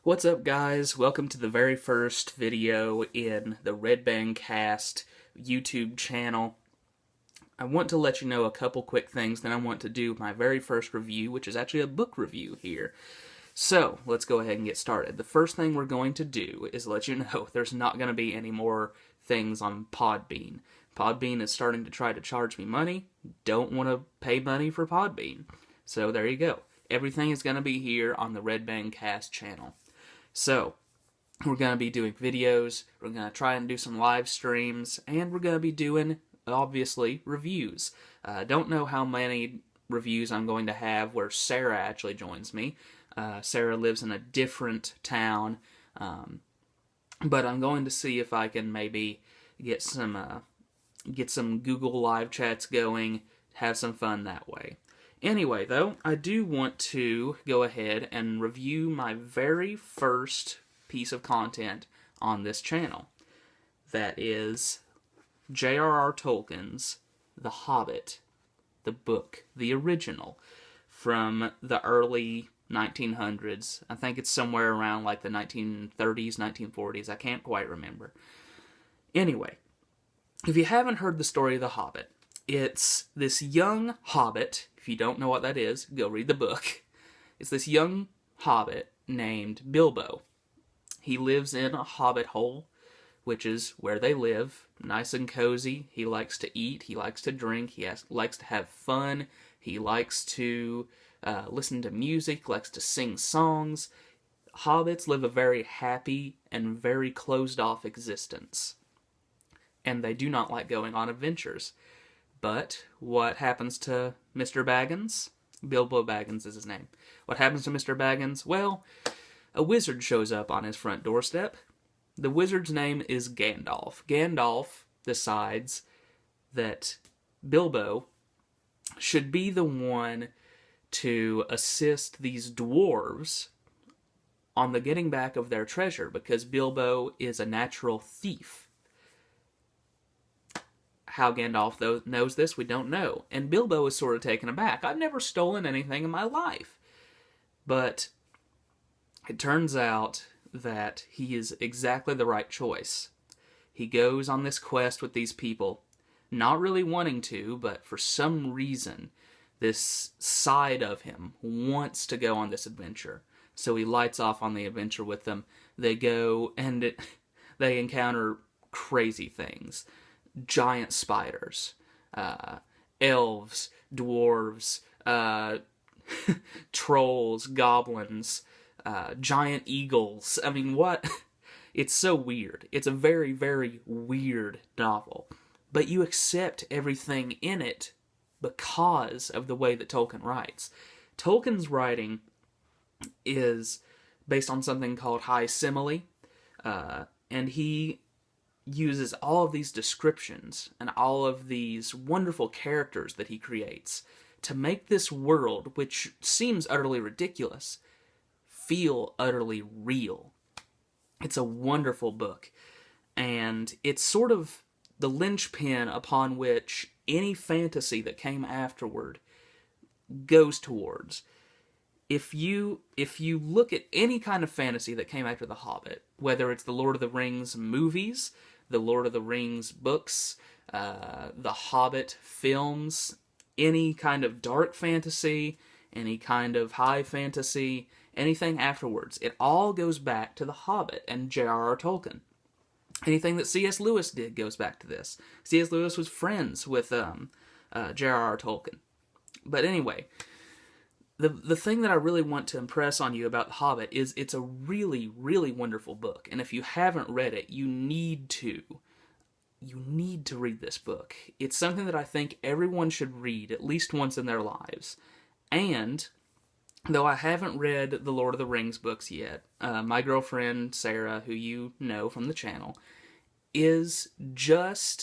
What's up, guys? Welcome to the very first video in the Red Band Cast YouTube channel. I want to let you know a couple quick things, then I want to do my very first review, which is actually a book review here. So, let's go ahead and get started. The first thing we're going to do is let you know there's not going to be any more things on Podbean. Podbean is starting to try to charge me money. Don't want to pay money for Podbean. So, there you go. Everything is going to be here on the Red Band Cast channel. So, we're going to be doing videos, we're going to try and do some live streams, and we're going to be doing, obviously, reviews. Don't know how many reviews I'm going to have where Sarah actually joins me. Sarah lives in a different town, but I'm going to see if I can maybe get some Google Live chats going, have some fun that way. Anyway, though, I do want to go ahead and review my very first piece of content on this channel. That is J.R.R. Tolkien's The Hobbit, the book, the original, from the early 1900s. I think it's somewhere around like the 1930s, 1940s. I can't quite remember. Anyway, if you haven't heard the story of The Hobbit, it's this young hobbit. If you don't know what that is, go read the book. It's this young hobbit named Bilbo. He lives in a hobbit hole, which is where they live, nice and cozy. He likes to eat, he likes to drink, he likes to have fun, he likes to listen to music, likes to sing songs. Hobbits live a very happy and very closed-off existence, and they do not like going on adventures. But what happens to Mr. Baggins? Bilbo Baggins is his name. What happens to Mr. Baggins? Well, a wizard shows up on his front doorstep. The wizard's name is Gandalf. Gandalf decides that Bilbo should be the one to assist these dwarves on the getting back of their treasure, because Bilbo is a natural thief. How Gandalf knows this, we don't know. And Bilbo is sort of taken aback. I've never stolen anything in my life. But it turns out that he is exactly the right choice. He goes on this quest with these people, not really wanting to, but for some reason, this side of him wants to go on this adventure. So he lights off on the adventure with them. They go and they encounter crazy things. Giant spiders, elves, dwarves, trolls, goblins, giant eagles. I mean, what? It's so weird. It's a very, very weird novel. But you accept everything in it because of the way that Tolkien writes. Tolkien's writing is based on something called high simile, and he uses all of these descriptions and all of these wonderful characters that he creates to make this world, which seems utterly ridiculous, feel utterly real. It's a wonderful book, and it's sort of the linchpin upon which any fantasy that came afterward goes towards. If you look at any kind of fantasy that came after The Hobbit, whether it's the Lord of the Rings movies, the Lord of the Rings books, the Hobbit films, any kind of dark fantasy, any kind of high fantasy, anything afterwards, it all goes back to The Hobbit and J.R.R. Tolkien. Anything that C.S. Lewis did goes back to this. C.S. Lewis was friends with J.R.R. Tolkien. But anyway, the thing that I really want to impress on you about The Hobbit is it's a really, really wonderful book. And if you haven't read it, you need to read this book. It's something that I think everyone should read at least once in their lives. And though I haven't read the Lord of the Rings books yet, my girlfriend Sarah, who you know from the channel, is just